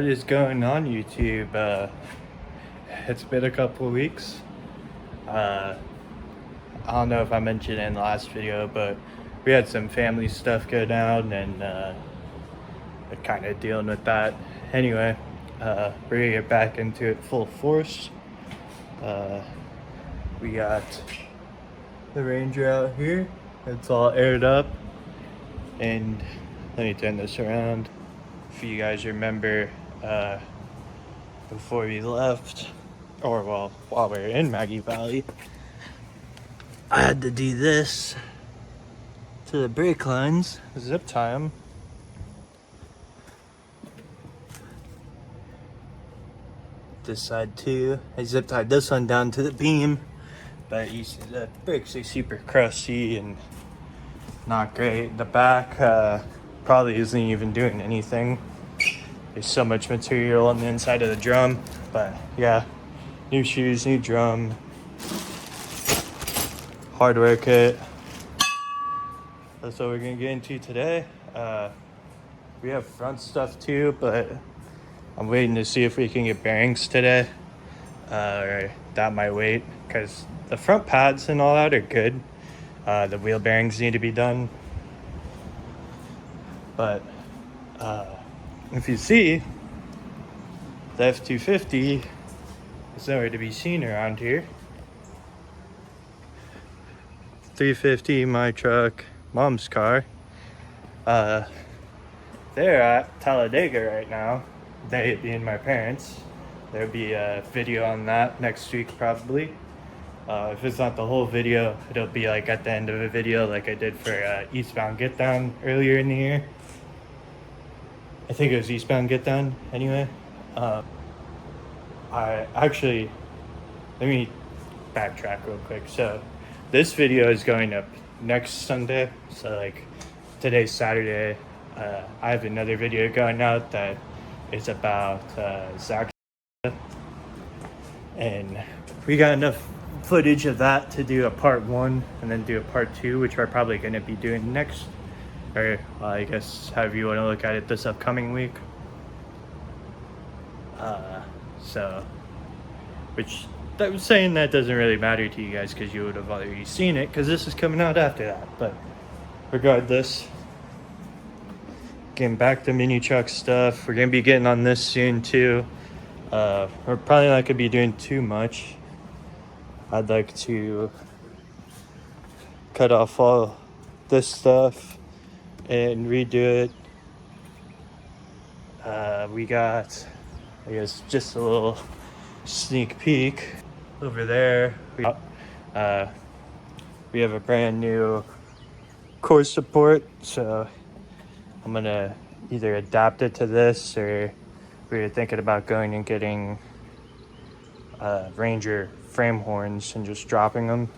What is going on, YouTube? It's been a couple of weeks. I don't know if I mentioned it in the last video, but we had some family stuff go down, and we're kind of dealing with that. Anyway, we're gonna get back into it full force. We got the Ranger out here. It's all aired up, and let me turn this around. If you guys remember, before we left, or while we were in Maggie Valley, I had to do this to the brake lines, zip tie them. This side too. I zip tied this one down to the beam, but you see the brakes are super crusty and not great. The back probably isn't even doing anything. There's so much material on the inside of the drum, but yeah, new shoes, new drum, hardware kit. That's what we're gonna get into today. We have front stuff too, but I'm waiting to see if we can get bearings today, or that might wait, because the front pads and all that are good. The wheel bearings need to be done, but if you see, the F-250 is nowhere to be seen around here. 350, my truck, mom's car. They're at Talladega right now. They being my parents. There'll be a video on that next week probably. If it's not the whole video, it'll be like at the end of a video like I did for Eastbound Get Down earlier in the year. I think it was Eastbound Get Down anyway. Let me backtrack real quick. So this video is going up next Sunday. So like today's Saturday. I have another video going out that is about Zach. And we got enough footage of that to do a part 1 and then do a part 2, which we're probably going to be doing next, or I guess however you want to look at it, this upcoming week. Which I was saying that doesn't really matter to you guys because you would have already seen it, because this is coming out after that. But regardless, getting back to mini truck stuff, we're gonna be getting on this soon too. We're probably not gonna be doing too much. I'd like to cut off all this stuff and redo it. We got, I guess, just a little sneak peek over there. We have a brand new core support, so I'm gonna either adapt it to this, or we're thinking about going and getting Ranger frame horns and just dropping them.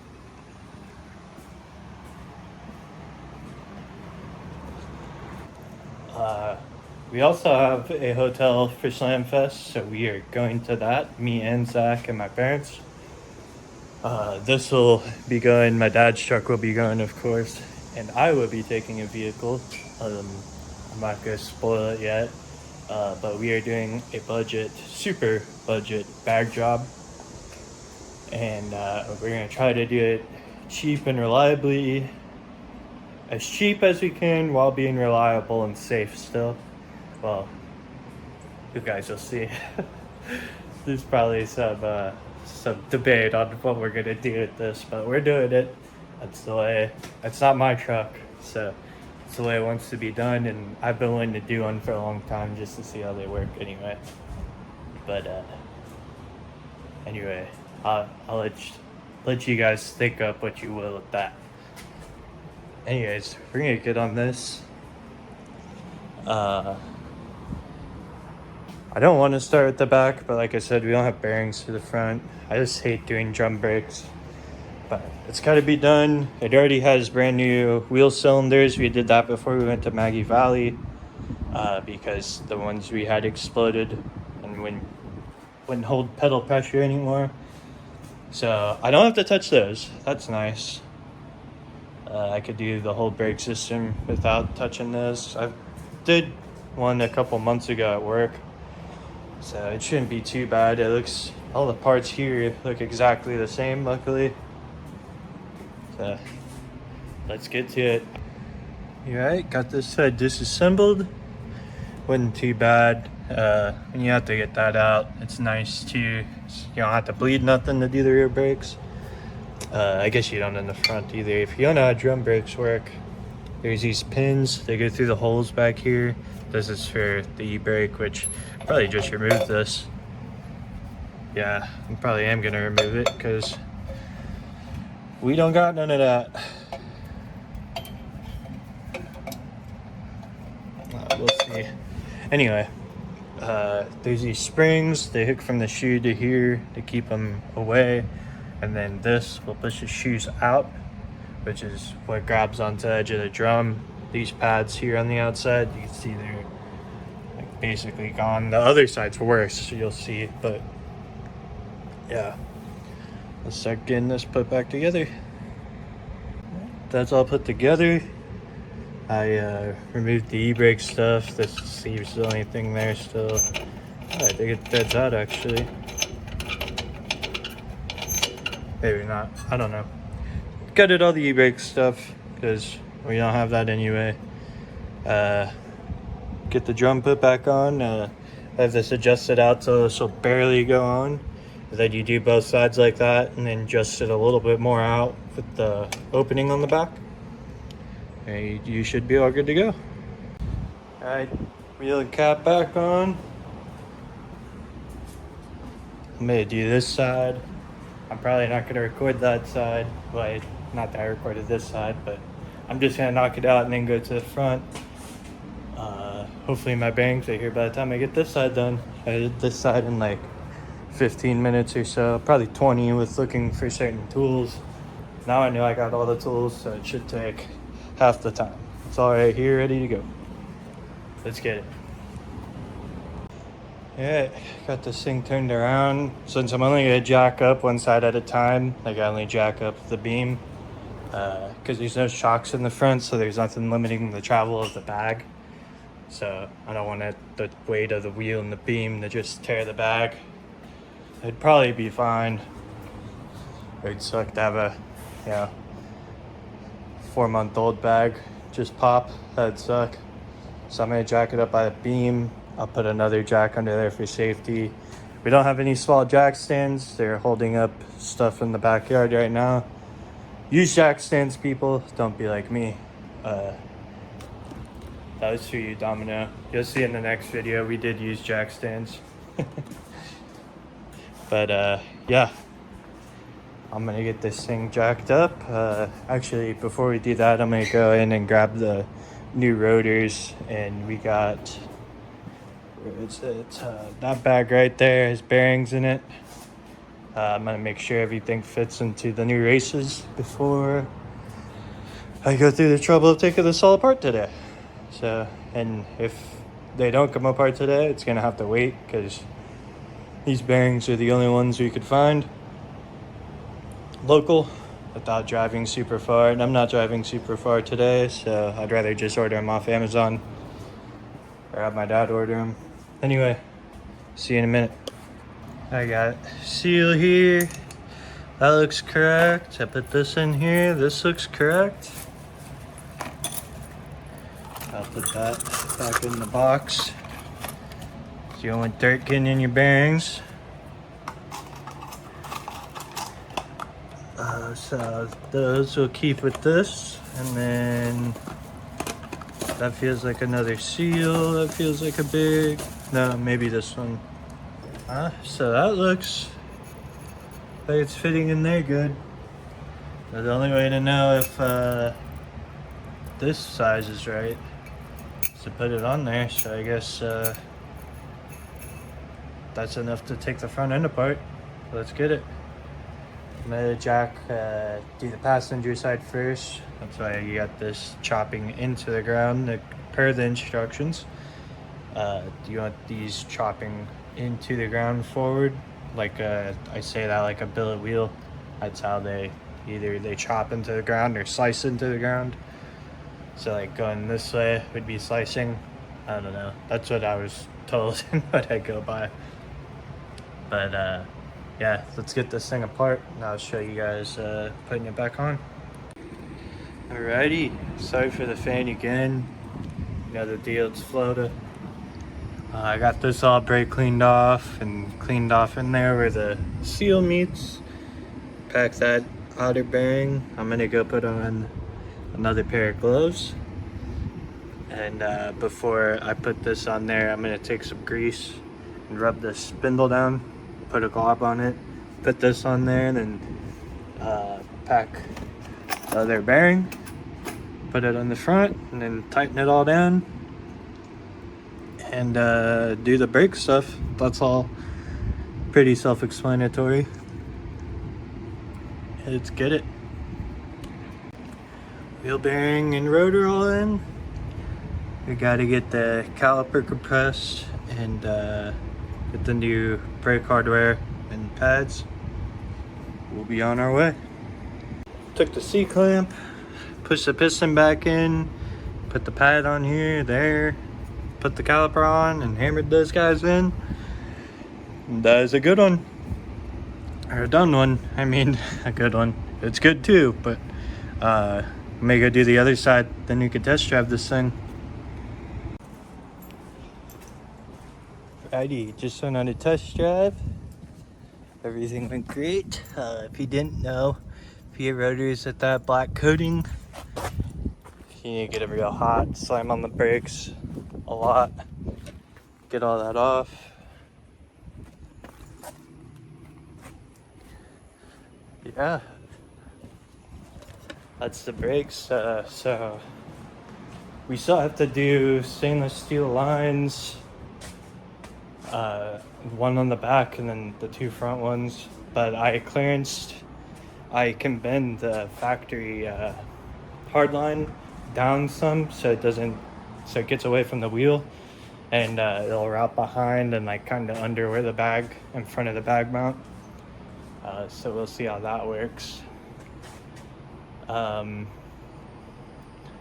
We also have a hotel for Slam Fest, so we are going to that, me and Zach and my parents. This will be going, my dad's truck will be going, of course, and I will be taking a vehicle. I'm not going to spoil it yet, but we are doing a super budget bag job, and we're going to try to do it cheap and reliably, as cheap as we can while being reliable and safe still. Well, you guys will see. There's probably some debate on what we're gonna do with this, but we're doing it. That's the way. It's not my truck, so it's the way it wants to be done, and I've been wanting to do one for a long time just to see how they work anyway. But anyway, I'll let you guys think up what you will with that. Anyways, we're gonna get on this. I don't want to start at the back, but like I said, we don't have bearings for the front. I just hate doing drum brakes, but it's got to be done. It already has brand new wheel cylinders. We did that before we went to Maggie Valley, because the ones we had exploded and wouldn't hold pedal pressure anymore. So I don't have to touch those. That's nice. I could do the whole brake system without touching this. I did one a couple months ago at work, So it shouldn't be too bad. It looks, all the parts here look exactly the same, luckily. So let's get to it. Alright, got this side disassembled. Wasn't too bad. And you have to get that out. It's nice too. You don't have to bleed nothing to do the rear brakes. I guess you don't in the front either. If you don't know how drum brakes work, there's these pins. They go through the holes back here. This is for the e-brake, which probably just remove this. Yeah, I probably am gonna remove it because we don't got none of that. We'll see. Anyway, there's these springs. They hook from the shoe to here to keep them away. And then this will push the shoes out, which is what grabs onto the edge of the drum. These pads here on the outside, you can see they're like basically gone. The other side's worse, so you'll see, but yeah. Let's start getting this put back together. That's all put together. I removed the e-brake stuff. This sleeve's the only thing there still. Oh, I think it feds out actually. Maybe not, I don't know. Gutted all the e-brake stuff because we don't have that anyway. Get the drum put back on. I have this adjusted out so this will barely go on. Then you do both sides like that and then adjust it a little bit more out with the opening on the back. And you should be all good to go. Alright, wheel and cap back on. I'm gonna do this side. I'm probably not gonna record that side. Well, not that I recorded this side, but I'm just gonna knock it out and then go to the front. Hopefully my bearings are here by the time I get this side done. I did this side in like 15 minutes or so, probably 20 with looking for certain tools. Now I know I got all the tools, so it should take half the time. It's all right here, ready to go. Let's get it. Alright, got this thing turned around. Since I'm only gonna jack up one side at a time, like I only jack up the beam because there's no shocks in the front, so there's nothing limiting the travel of the bag. So I don't want the weight of the wheel and the beam to just tear the bag. It'd probably be fine. It'd suck to have a, 4-month-old bag just pop. That'd suck. So I'm gonna jack it up by the beam. I'll put another jack under there for safety. We don't have any small jack stands. They're holding up stuff in the backyard right now. Use jack stands, people. Don't be like me. That was for you, Domino. You'll see in the next video, we did use jack stands. But yeah, I'm gonna get this thing jacked up. Actually, before we do that, I'm gonna go in and grab the new rotors, and we got, where is it? That bag right there has bearings in it. I'm gonna make sure everything fits into the new races before I go through the trouble of taking this all apart today. So, and if they don't come apart today, it's gonna have to wait because these bearings are the only ones we could find local without driving super far. And I'm not driving super far today, so I'd rather just order them off Amazon or have my dad order them. Anyway, see you in a minute. I got seal here. That looks correct. I put this in here. This looks correct. I'll put that back in the box. So you don't want dirt getting in your bearings. So those will keep with this. And then that feels like another seal. That feels like a big, no, maybe this one. So that looks like it's fitting in there good. But the only way to know if this size is right is to put it on there. So I guess that's enough to take the front end apart. Let's get it. I'm gonna jack, do the passenger side first. That's why you got this chopping into the ground per the instructions. You want these chopping into the ground forward, like I say that like a billet wheel. That's how they either they chop into the ground or slice into the ground. So like going this way would be slicing. I don't know. That's what I was told and what I go by. But yeah, let's get this thing apart and I'll show you guys putting it back on. Alrighty, sorry for the fan again. You know the deal, it's floater. I got this all brake cleaned off and cleaned off in there where the seal meets. Pack that outer bearing. I'm gonna go put on another pair of gloves. And before I put this on there, I'm gonna take some grease and rub the spindle down, put a glob on it, put this on there, and then pack the other bearing, put it on the front, and then tighten it all down and do the brake stuff. That's all pretty self-explanatory. Let's get it. Wheel bearing and rotor all in. We gotta get the caliper compressed and get the new brake hardware and pads. We'll be on our way. Took the C-clamp, pushed the piston back in, put the pad on here, there, put the caliper on, and hammered those guys in. And that is a good one. Or a done one. I mean, a good one. It's good too, but I may go do the other side, then you can test drive this thing. Righty, just went on a test drive. Everything went great. If you didn't know, if your rotors at that black coating, you need to get it real hot, slam on the brakes a lot, get all that off. Yeah, that's the brakes. So we still have to do stainless steel lines, one on the back and then the two front ones, but I can bend the factory hard line down some so it gets away from the wheel, and it'll route behind and like kind of under where the bag in front of the bag mount. So we'll see how that works. Yeah,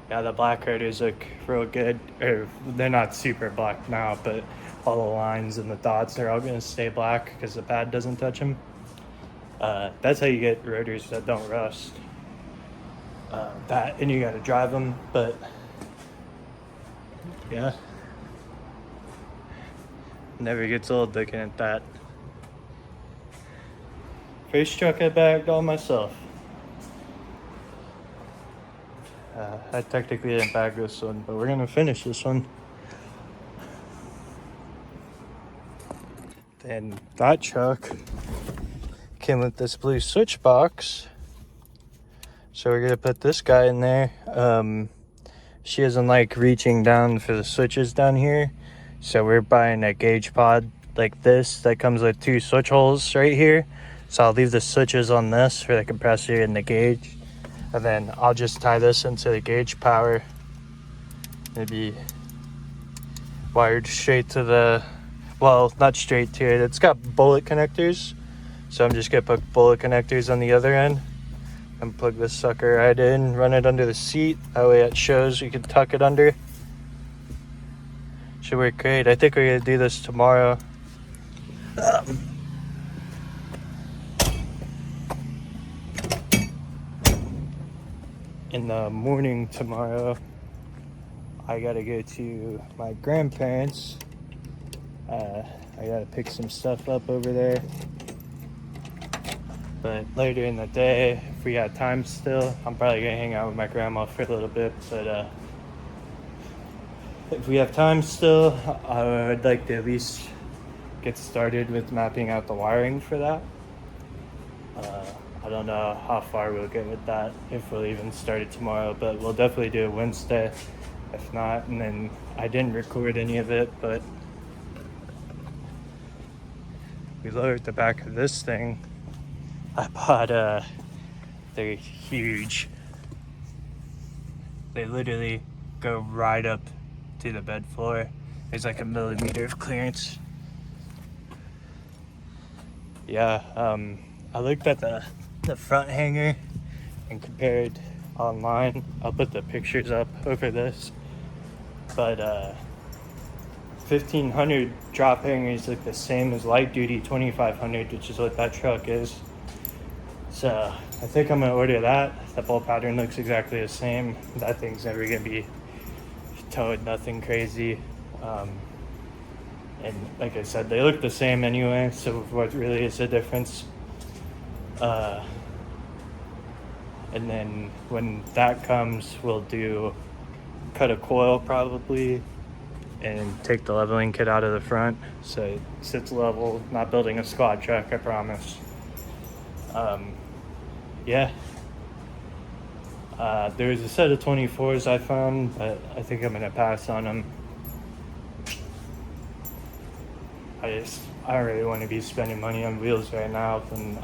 the black rotors look real good. Or they're not super black now, but all the lines and the dots are all going to stay black because the pad doesn't touch them. That's how you get rotors that don't rust. And you got to drive them, but yeah, never gets old looking at that. First truck I bagged all myself. I technically didn't bag this one, but we're gonna finish this one. Then that truck came with this blue switch box, so we're gonna put this guy in there. She doesn't like reaching down for the switches down here, so we're buying a gauge pod like this that comes with two switch holes right here. So I'll leave the switches on this for the compressor and the gauge, and then I'll just tie this into the gauge power. It'll be wired straight to the, well, not straight to it. It's got bullet connectors, so I'm just gonna put bullet connectors on the other end and plug this sucker right in, run it under the seat. That way it shows you can tuck it under. Should work great. I think we're gonna do this tomorrow. In the morning tomorrow, I gotta go to my grandparents. I gotta pick some stuff up over there. But later in the day, if we got time still, I'm probably gonna hang out with my grandma for a little bit. But if we have time still, I would like to at least get started with mapping out the wiring for that. I don't know how far we'll get with that, if we'll even start it tomorrow, but we'll definitely do it Wednesday, if not. And then I didn't record any of it, but we lowered the back of this thing. I bought they're huge. They literally go right up to the bed floor. There's like a millimeter of clearance. Yeah, I looked at the front hanger and compared online. I'll put the pictures up over this, but 1500 drop hanger is like the same as light duty 2500, which is what that truck is. So I think I'm gonna order that. The bolt pattern looks exactly the same. That thing's never gonna be towed, nothing crazy. And like I said, they look the same anyway, so what really is the difference? And then when that comes, we'll cut a coil probably and take the leveling kit out of the front so it sits level. Not building a squad truck, I promise. Yeah. There's a set of 24s I found, but I think I'm gonna pass on them. I don't really want to be spending money on wheels right now, and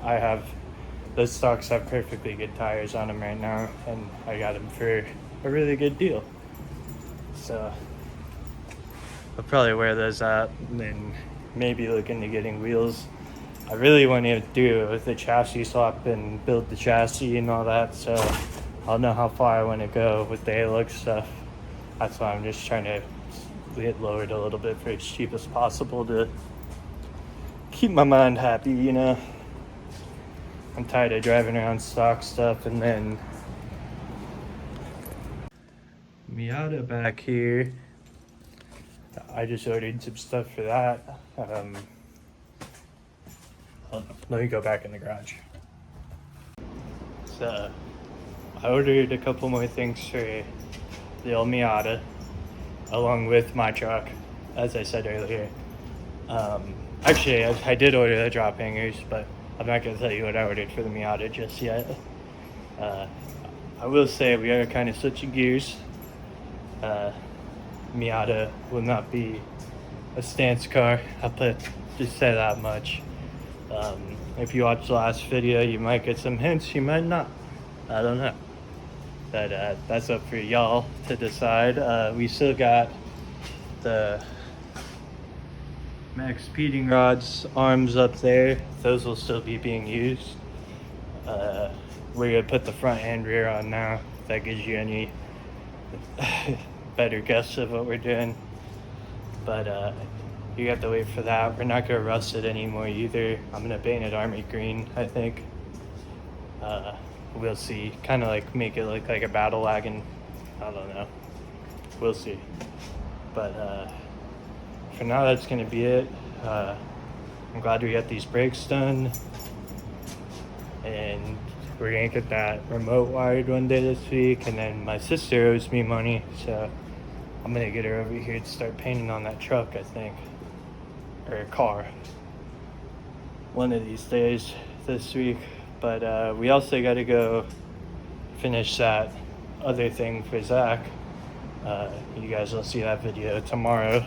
those stocks have perfectly good tires on them right now, and I got them for a really good deal. So I'll probably wear those out and then maybe look into getting wheels. I really want to do the chassis swap and build the chassis and all that, so I'll know how far I want to go with the Hilux stuff. That's why I'm just trying to get lowered a little bit for as cheap as possible to keep my mind happy, you know. I'm tired of driving around stock stuff. And then Miata back here, I just ordered some stuff for that. Let me go back in the garage. So I ordered a couple more things for the old Miata along with my truck, as I said earlier. Actually, I did order the drop hangers, but I'm not going to tell you what I ordered for the Miata just yet. I will say we are kind of switching gears. Miata will not be a stance car. Just say that much. If you watch the last video, you might get some hints, you might not. I don't know. But that's up for y'all to decide. We still got the Max Speeding rods arms up there. Those will still be being used. We're gonna put the front and rear on now, if that gives you any better guess of what we're doing. But you have to wait for that. We're not gonna rust it anymore either. I'm gonna paint it army green, I think. We'll see. Kind of like make it look like a battle wagon. I don't know. We'll see. But for now, that's gonna be it. I'm glad we got these brakes done, and we're gonna get that remote wired one day this week. And then my sister owes me money, so I'm gonna get her over here to start painting on that truck, I think, or a car, one of these days this week. But we also got to go finish that other thing for Zach. You guys will see that video tomorrow,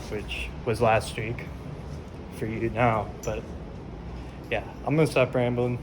which was last week for you now. But yeah, I'm gonna stop rambling.